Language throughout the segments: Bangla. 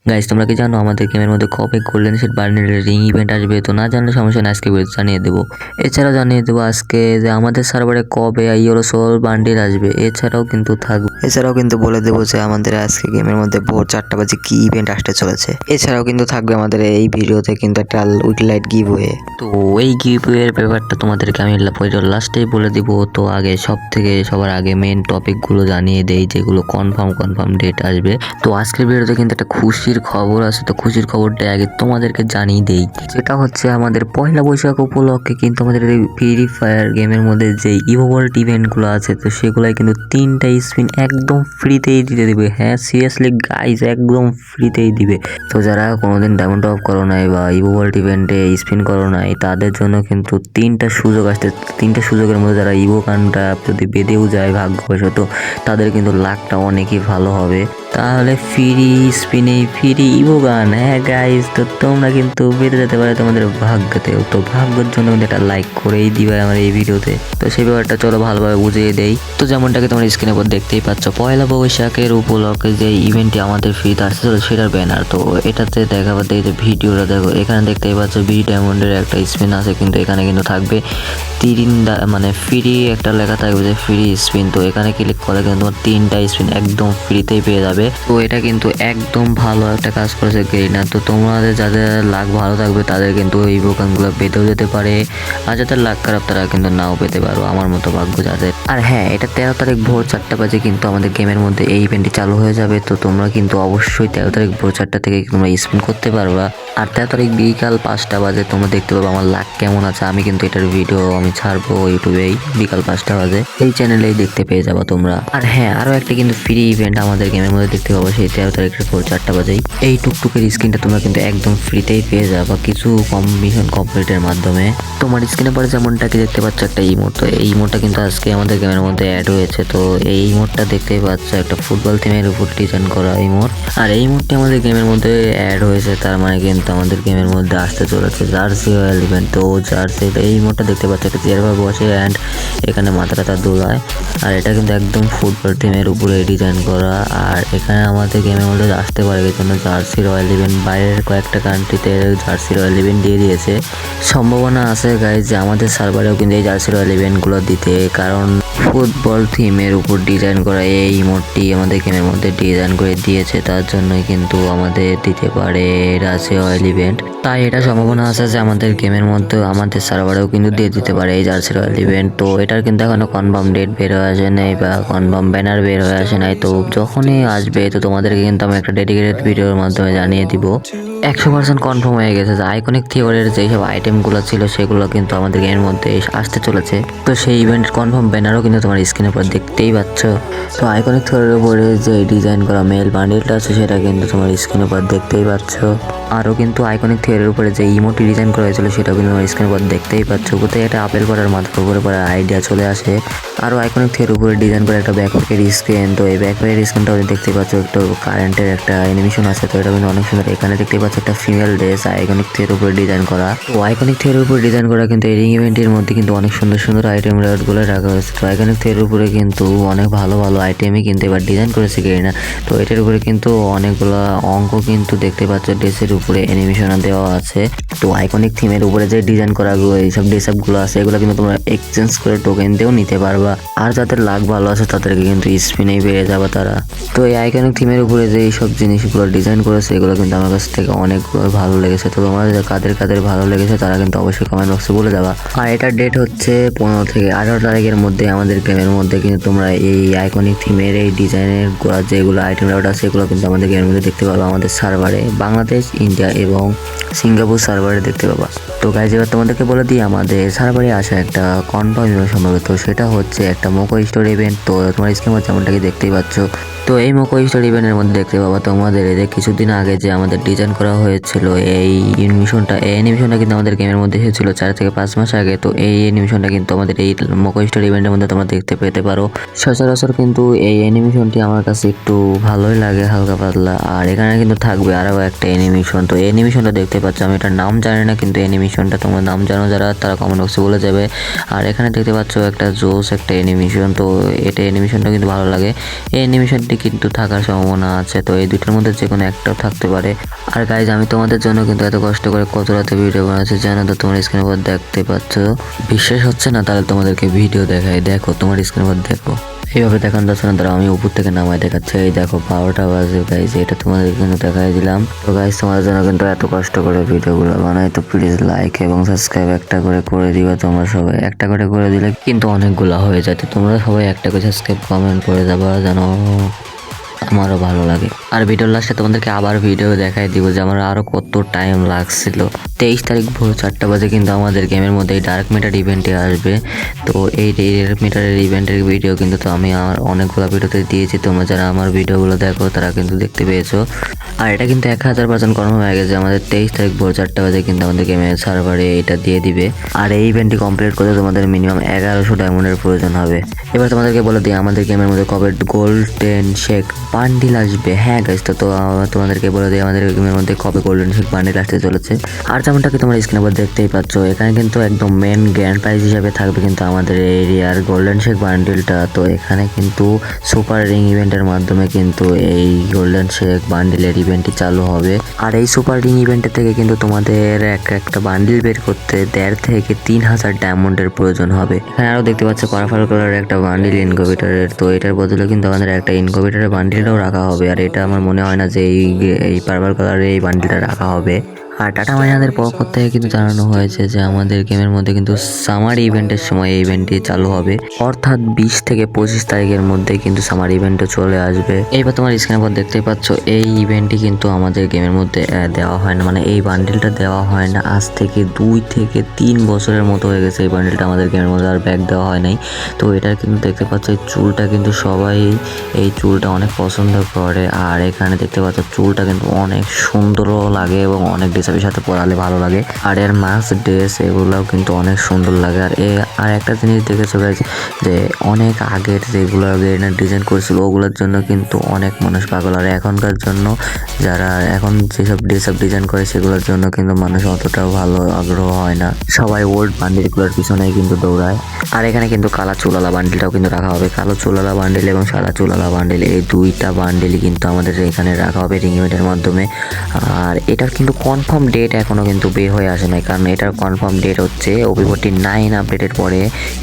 গাইস তোমরা কি জানো আমাদের গেমের মধ্যে কবে গোল্ডেন শিট বান্ডেলের রিং ইভেন্ট আসবে? তো না জানলে সমস্যা না, আজকে জানিয়ে দেবো। এছাড়াও জানিয়ে দেবো আজকে যে আমাদের সার্ভারে কবে ইয়েলো সোল বান্ডেল আসবে। এছাড়াও কিন্তু বলে দেবো যে আমাদের আজকে গেমের মধ্যে ভোর 4টা বাজে কি ইভেন্ট আসতে চলেছে। এছাড়াও কিন্তু থাকবে আমাদের এই ভিডিওতে কিন্তু একটা উইকলাইট গিভওয়ে। তো এই গিভওয়ের ব্যাপারটা তোমাদেরকে আমি লাস্টেই বলে দিব। তো আগে সবার আগে মেন টপিকগুলো জানিয়ে দেই যেগুলো কনফার্ম ডেট আসবে। তো আজকের ভিডিওতে কিন্তু একটা খুশির খবর আছে। তো খুশির খবরটা আগে তোমাদেরকে জানিয়ে দেই, যেটা হচ্ছে আমাদের পয়লা বৈশাখ উপলক্ষে কিন্তু আমাদের এই ফ্রি ফায়ার গেমের মধ্যে যে ইভোভল্ট ইভেন্টগুলো আছে তো সেগুলাই কিন্তু 3টা স্পিন একদম ফ্রিতেই দিতে দিবে। হ্যাঁ সিরিয়াসলি গাইজ, একদম ফ্রিতেই দিবে। তো যারা কোনোদিন ডায়মন্ড টপ করো নাই বা ইভোভল্ট ইভেন্টে স্পিন করো নাই তাদের জন্য কিন্তু 3টা সুযোগ আসছে। 3টা সুযোগের মধ্যে যারা ইভো কানটা যদি বেঁধেও যায় ভাগ্যবশত, তাদের কিন্তু লাকটা অনেকই ভালো হবে। তাহলে ফ্রি স্পিনে ফ্রি ইভো গান। হ্যাঁ গাইজ, তো তোমরা কিন্তু বেঁধে যেতে পারে তোমাদের ভাগ্যতেও। তো ভাগ্যের জন্য কিন্তু একটা লাইক করেই দিবে আমার এই ভিডিওতে। তো সেই ব্যাপারটা চলো ভালোভাবে বুঝিয়ে দেই। তো যেমনটাকে তোমরা স্ক্রিনের উপর দেখতেই পাচ্ছ, পয়লা বৈশাখের উপলক্ষে যে ইভেন্টটি আমাদের ফ্রিতে আসছে সেটার ব্যানার। তো এটাতে দেখাবার দেখে ভিডিওটা দেখো, এখানে দেখতেই পাচ্ছ বি ডায়মন্ডের একটা স্পিন আছে, কিন্তু এখানে কিন্তু থাকবে মানে ফ্রি একটা লেখা থাকবে যে ফ্রি স্পিন। তো এখানে ক্লিক করে কিন্তু তোমার 3টা স্পিন একদম ফ্রিতেই পেয়ে যাবে। তো এটা কিন্তু একদম ভালো একটা কাজ করেছে গেরিনা। তো তোমাদের যাদের লাক ভালো থাকবে তাদের কিন্তু এই বোকানগুলো পেতেও যেতে পারে, আর যাদের লাক খারাপ তারা কিন্তু নাও পেতে পারো, আমার মতো ভাগ্য যাদের। আর হ্যাঁ, এটা 13 তারিখ ভোর 4টা বাজে কিন্তু আমাদের গেমের মধ্যে এই ইভেন্টটি চালু হয়ে যাবে। তো তোমরা কিন্তু অবশ্যই 13 তারিখ ভোর 4টা থেকে তোমরা স্পিন করতে পারবা। আর 13 তারিখ বিকাল 5টা বাজে তোমরা দেখতে পাবে আমার লাক কেমন আছে। আমি কিন্তু এটার ভিডিও আমি ছাড়বো ইউটিউবেই বিকাল 5টা বাজে, এই চ্যানেলেই দেখতে পেয়ে যাবা তোমরা। আর হ্যাঁ, আরো একটা কিন্তু ফ্রি ইভেন্ট আমাদের গেমের মধ্যে দেখতে পাবো সেই 13 তারিখের ভোর 4টা বাজেই। এই টুকটুকের স্ক্রিনটা তোমরা কিন্তু একদম ফ্রিতেই পেয়ে যাবা কিছু মিশন কমপ্লিটের মাধ্যমে। তোমার স্ক্রিনে পরে যেমনটাকে দেখতে পাচ্ছ একটা ইমোট, তো এই ইমোটটা কিন্তু আজকে আমাদের গেমের মধ্যে অ্যাড হয়েছে। তো এই ইমোটটা দেখতেই পাচ্ছ একটা ফুটবল থিমের উপর ডিজাইন করা ইমোট। আর এই ইমোটটি আমাদের গেমের মধ্যে অ্যাড হয়েছে, তার মানে কিন্তু আমাদের গেমের মধ্যে আসতে চলেছে জার্সি রয়্যাল ইভেন্ট। তো জার্সি এই ইমোটটা দেখতে পাচ্ছ একটা চেয়ার ভাবে বসে অ্যান্ড এখানে মাথাটা দোলায়। আর এটা কিন্তু একদম ফুটবল টিমের উপরে ডিজাইন করা। আর এখানে আমাদের গেমের মধ্যে আসতে পারে এই জন্য জার্সি রয়্যাল ইভেন্ট বাইরের কয়েকটা কান্ট্রিতে জার্সি রয়্যাল ইভেন্ট দিয়ে দিয়েছে। সম্ভাবনা আছে গাইজ যে আমাদের সার্ভারেও কিন্তু এই জার্সি রয়্যাল ইভেন্টগুলো দিতে, কারণ ফুটবল থিমের উপর ডিজাইন করা এই ইমোটটি আমাদের গেমের মধ্যে ডিজাইন করে দিয়েছে, তার জন্যই কিন্তু আমাদের দিতে পারে জার্সি রয়্যাল ইভেন্ট। তাই এটা সম্ভাবনা আছে যে আমাদের গেমের মধ্যে আমাদের সার্ভারেও কিন্তু দিয়ে দিতে পারে এই জার্সি রয়্যাল ইভেন্ট। তো এটার কিন্তু এখনো কনফার্ম ডেট বের হয়ে আসে নাই বা কনফার্ম ব্যানার বের হয়ে আসে নাই। তো যখনই আসবে তো তোমাদেরকে কিন্তু আমি একটা ডেডিকেটেড ভিডিওর মাধ্যমে জানিয়ে দিব। 100% কনফার্ম হয়ে গেছে যে আইকনিক থিওরির যেসব আইটেমগুলো ছিল সেগুলো কিন্তু আমাদের গেমের মধ্যে আসতে চলেছে। তো সেই ইভেন্টের কনফার্ম ব্যানারও কিন্তু তোমার স্ক্রিনের উপর দেখতেই পাচ্ছ। তো আইকনিক থিওরির উপরে যে ডিজাইন করা মেল বান্ডেলটা আছে সেটা কিন্তু তোমার স্ক্রিনের উপর দেখতেই পাচ্ছ। আরও কিন্তু আইকনিক থিওরির উপরে যে ইমোটি ডিজাইন করা হয়েছিল সেটাও কিন্তু তোমার স্ক্রিনের উপর দেখতেই পাচ্ছ। কোথায় একটা আপেল করার মাথার উপরে পড়ার আইডিয়া চলে আসে। আরও আইকনিক থিওরির উপরে ডিজাইন করা একটা ব্যাকপ্যাকের স্ক্রিন। তো এই ব্যাকপ্যাকের স্ক্রিনটাও দেখতে পাচ্ছ একটু কারেন্টের একটা অ্যানিমেশন আছে। তো এটা কিন্তু অনেক সুন্দর। এখানে দেখতে পাচ্ছ একটা ফিমেল ড্রেস আইকনিক থিওরির উপরে ডিজাইন করা। তো আইকনিক থিওরির উপরে ডিজাইন করা কিন্তু এই রিং ইভেন্টের মধ্যে কিন্তু অনেক সুন্দর সুন্দর আইটেম গুলো রাখা হয়েছে। তো আইকনিক থিওরির উপরে কিন্তু অনেক ভালো ভালো আইটেমই কিন্তু এবার ডিজাইন করেছে গেরিনা। তো এটার উপরে কিন্তু অনেকগুলো অঙ্ক কিন্তু দেখতে পাচ্ছ ড্রেসের উপরে অ্যানিমেশন দেওয়া আছে। তো আইকনিক থিমের উপরে যে ডিজাইন করা এইসব ড্রেসআপ গুলো আছে এগুলো কিন্তু তোমরা এক্সচেঞ্জ করে টোকেন দিয়েও নিতে পারবা। আর যাদের লাক ভালো আছে তাদেরকে কিন্তু স্পিনেই পেয়ে যাবে তারা। তো এই আইকনিক থিমের উপরে যে এইসব জিনিসগুলো ডিজাইন করেছে এগুলো কিন্তু আমার কাছ থেকে অনেকগুলো ভালো লেগেছে। তো তোমাদের কাদের কাদের ভালো লেগেছে তারা কিন্তু অবশ্যই কমেন্ট বক্সে বলে যাবা। আর এটার ডেট হচ্ছে 15 থেকে 18 তারিখের মধ্যে আমাদের গেমের মধ্যে কিন্তু তোমরা এই আইকনিক থিমের এই ডিজাইনের যেগুলো আইটেম আছে সেগুলো কিন্তু আমাদের গেমের মধ্যে দেখতে পারবা আমাদের সার্ভারে, বাংলাদেশ, ইন্ডিয়া এবং সিঙ্গাপুর সার্ভারে দেখতে পাবা। তো গাইজ এবার তোমাদেরকে বলে দিই আমাদের সার্ভারে আসা একটা কনফার্ম ইভেন্ট সম্ভবত সেটা হচ্ছে একটা মোকো স্টোর ইভেন্ট। তো তোমার স্ক্রিনে যেমনটাকে দেখতেই পাচ্ছ, তো এই মোকো স্টোর ইভেন্টের মধ্যে দেখতে পাবা তোমাদের এই যে কিছুদিন আগে যে আমাদের ডিজাইন করা হয়েছিল এই অ্যানিমেশনটা কিন্তু আমাদের গেমের মধ্যে এসেছিল 4 থেকে 5 মাস আগে। তো এই অ্যানিমেশনটা কিন্তু আমাদের এই মোকো স্টোর ইভেন্টের মধ্যে তোমরা দেখতে পেতে পারো। সচরাচর কিন্তু এই অ্যানিমেশনটি আমার কাছে একটু ভালোই লাগে, হালকা পাতলা। আর এখানে কিন্তু থাকবে আরও একটা অ্যানিমেশন। তো এই অ্যানিমেশনটা দেখতে পাচ্ছ, আমি এটার নাম জানি না, কিন্তু অ্যানিমেশনটা তোমরা নাম জানো যারা তারা কমেন্ট বক্সে বলে যাবে। আর এখানে দেখতে পাচ্ছ একটা জোস একটা অ্যানিমেশন, তো এটা অ্যানিমেশনটা কিন্তু ভালো লাগে। এই অ্যানিমেশনটি কিন্তু থাকার সম্ভাবনা আছে, তো এই দুটোর মধ্যে যে কোনো একটাও থাকতে পারে। আর গাইজ আমি তোমাদের জন্য কিন্তু এত কষ্ট করে কত রাতে ভিডিও বানাচ্ছি জানো তো, তোমার স্ক্রিনের উপর দেখতে পাচ্ছ। বিশ্বাস হচ্ছে না? তাহলে তোমাদেরকে ভিডিও দেখাই, দেখো তোমার স্ক্রিনের উপর দেখো। এইভাবে দেখানো যাচ্ছে না, তারা আমি উপর থেকে নামাই দেখাচ্ছি। এই দেখো 12টা বাজে গাইজ, এটা তোমাদের কিন্তু দেখাই দিলাম। তো গাইজ তোমাদের জন্য কিন্তু এত কষ্ট করে ভিডিওগুলো বানাই, তো প্লিজ লাইক এবং সাবস্ক্রাইব একটা করে দিবা তোমরা সবাই। একটা করে দিলে কিন্তু অনেকগুলো হয়ে যায়, তো তোমরা সবাই একটা করে সাবস্ক্রাইব কমেন্ট করে যাবা যেন আমারও ভালো লাগে। আর ভিডিওর লাস্টে তোমাদেরকে আবার ভিডিও দেখাই দিব যে আমার আরো কত টাইম লাগছিল। 23 তারিখ ভোর 4টা বাজে কিন্তু আমাদের গেমের মধ্যে এই ডার্ক মিটার ইভেন্টে আসবে। তো এই ডার্ক মিটারের ইভেন্টের ভিডিও কিন্তু তো আমি আমার অনেকগুলো ভিডিওতে দিয়েছি, তোমরা যারা আমার ভিডিওগুলো দেখো তারা কিন্তু দেখতে পেয়েছো। আর এটা কিন্তু 1000% কনফার্ম হয়ে গেছে, আমাদের 23 তারিখ ভোর 4টা বাজে কিন্তু আমাদের গেমের সার্ভারে এটা দিয়ে দিবে। আর এই ইভেন্টটি কমপ্লিট করতে তোমাদের মিনিমাম 1100 ডায়মন্ডের প্রয়োজন হবে। এবার তোমাদেরকে বলে দিই আমাদের গেমের মধ্যে কবে গোল্ডেন শেক বান্ডিল আসবে। হ্যাঁ গাইস, তো তোমাদেরকে বলে দিই আমাদের গেমের মধ্যে কবে গোল্ডেন শেক বান্ডিল আসতে চলেছে। আর যেমনটাকে তোমরা স্ক্রিনের উপর দেখতেই পাচ্ছ, এখানে কিন্তু একদম মেন গ্র্যান্ড প্রাইজ হিসাবে থাকবে কিন্তু আমাদের এরিয়ার গোল্ডেন শেক বান্ডিলটা। তো এখানে কিন্তু সুপার রিং ইভেন্টের মাধ্যমে কিন্তু এই গোল্ডেন শেক বান্ডিলের ইভেন্টটি চালু হবে। আর এই সুপার রিং ইভেন্টের থেকে কিন্তু তোমাদের একটা বান্ডিল বের করতে 1.5 থেকে 3000 ডায়মন্ডের প্রয়োজন হবে। এখানে আরো দেখতে পাচ্ছ পার্পল কালারের একটা বান্ডিল ইনকিউবেটরের, তো এটার বদলে কিন্তু আমাদের একটা ইনকিউবেটরের বান্ডিলটাও রাখা হবে। আর এটা আমার মনে হয় না যে এই পার্পল কালারের এই বান্ডিলটা রাখা হবে। আর টাটা মাইনাদের পক্ষ থেকে কিন্তু জানানো হয়েছে যে আমাদের গেমের মধ্যে কিন্তু সামার ইভেন্টের সময় এই ইভেন্টটি চালু হবে, অর্থাৎ 20 থেকে 25 তারিখের মধ্যে কিন্তু সামার ইভেন্টও চলে আসবে। এইবার তোমার স্ক্রিনের উপর দেখতেই পাচ্ছ এই ইভেন্টটি কিন্তু আমাদের গেমের মধ্যে দেওয়া হয় না, মানে এই বান্ডিলটা দেওয়া হয় না আজ থেকে 2 থেকে 3 বছরের মতো হয়ে গেছে এই বান্ডিলটা আমাদের গেমের মধ্যে আর ব্যাক দেওয়া হয় নাই। তো এটা কিন্তু দেখতে পাচ্ছ এই চুলটা কিন্তু সবাই এই চুলটা অনেক পছন্দ করে। আর এখানে দেখতে পাচ্ছ চুলটা কিন্তু অনেক সুন্দরও লাগে এবং অনেক ডিজাইনের সাথে পরালে ভালো লাগে। আর এর মাস্ক ড্রেস এগুলোও কিন্তু অনেক সুন্দর লাগে। আর একটা জিনিস দেখেছো গাইজ যে অনেক আগের যেগুলো ডিজাইন করেছিল ওগুলোর জন্য কিন্তু অনেক মানুষ পাগল, আর এখনকার জন্য যারা এখন যেসব ড্রেসআপ ডিজাইন করে সেগুলোর জন্য কিন্তু মানুষ অতটাও ভালো আগ্রহ হয় না, সবাই ওল্ড বান্ডিলগুলোর পিছনেই কিন্তু দৌড়ায়। আর এখানে কিন্তু কালা চুলালা বান্ডিলটাও কিন্তু রাখা হবে, কালো চুলালা বান্ডিল এবং সাদা চুলালা বান্ডিল এই দুইটা বান্ডিলই কিন্তু আমাদের এখানে রাখা হবে রিং ইভেন্টের মাধ্যমে। আর এটার কিন্তু কনফার্ম ডেট এখনো কিন্তু বের হয়ে আসে নাই, কারণ এটার কনফার্ম ডেট হচ্ছে OP49 আপডেটের পরে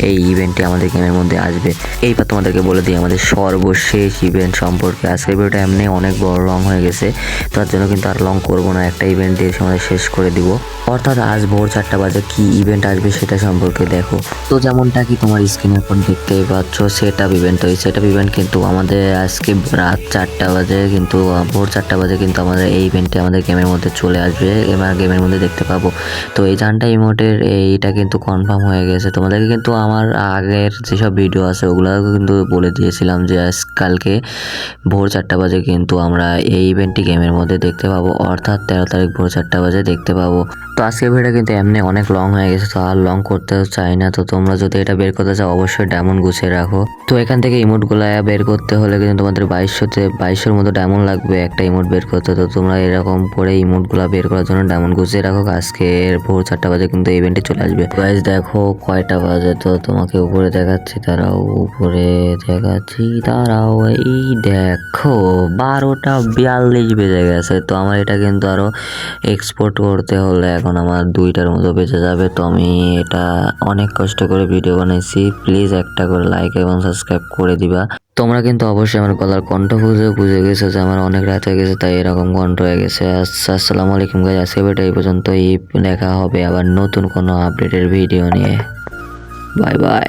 এই ইভেন্টটি আমাদের গেমের মধ্যে আসবে। এইবার তোমাদেরকে বলে দিই আমাদের সর্বশেষ ইভেন্ট সম্পর্কে। আজকের ভিডিওটা এমনি অনেক বড় লং হয়ে গেছে, তার জন্য কিন্তু আর লং করবো না, একটা ইভেন্ট দিয়ে আমাদের শেষ করে দিব। অর্থাৎ আজ ভোর 4টা বাজে কি ইভেন্ট আসবে সেটা সম্পর্কে দেখো। তো যেমনটা কি তোমার স্ক্রিনের উপর দেখতেই পাচ্ছ সেট আপ ইভেন্ট, তো এই সেট আপ ইভেন্ট কিন্তু আমাদের আজকে রাত 4টা বাজে কিন্তু ভোর 4টা বাজে কিন্তু আমাদের এই ইভেন্টটি আমাদের গেমের মধ্যে চলে আসবে, এবার গেমের মধ্যে দেখতে পাবো। তো এই জানটা ইমোটের এইটা কিন্তু কনফার্ম হয়ে গেছে। তোমাদেরকে কিন্তু আমার আগের যেসব ভিডিও আছে ওগুলো কিন্তু বলে দিয়েছিলাম যে কালকে ভোর 4টা বাজে কিন্তু আমরা এই ইভেন্টটি গেমের মধ্যে দেখতে পাবো, অর্থাৎ 13 তারিখ ভোর 4টা বাজে দেখতে পাবো। তো আজকের ভিডিওটা কিন্তু এমনি অনেক লং হয়ে গেছে, তো আর লং করতেও চাই না। তো তোমরা যদি এটা বের করতে চাও অবশ্যই ডায়মন্ড গুছিয়ে রাখো। তো এখান থেকে ইমোটগুলো বের করতে হলে কিন্তু তোমাদের 2200 মতো ডায়মন্ড লাগবে একটা ইমোট বের করতে। তো তোমরা এরকম করে ইমোটগুলো বের করার জন্য ডায়মন্ড গুছিয়ে রাখো, আজকে ভোর 4টা বাজে কিন্তু ইভেন্টে চলে আসবে। গাইস দেখো কয়টা বাজে, তো তোমাকে উপরে দেখাচ্ছি, তারাও উপরে দেখাচ্ছি, তারাও এই দেখো 12টা 42 বেজে গেছে। তো আমার এটা কিন্তু আরো এক্সপোর্ট করতে হলে এখন আমার 2টার মতো বেজে যাবে। তো আমি এটা অনেক কষ্ট করে ভিডিও বানাইছি, প্লিজ একটা করে লাইক এবং সাবস্ক্রাইব করে দিবা। তোমরা কিন্তু অবশ্যই আমার গলার কণ্ঠ বুঝে গেছো যে আমার অনেক রাত হয়ে গেছে, তাই এরকম কণ্ঠ হয়ে গেছে। আচ্ছা আসসালামু আলাইকুম গাইস, আজকে ভিডিও এই পর্যন্তই, দেখা হবে আবার নতুন কোনো আপডেটের ভিডিও নিয়ে। Bye bye.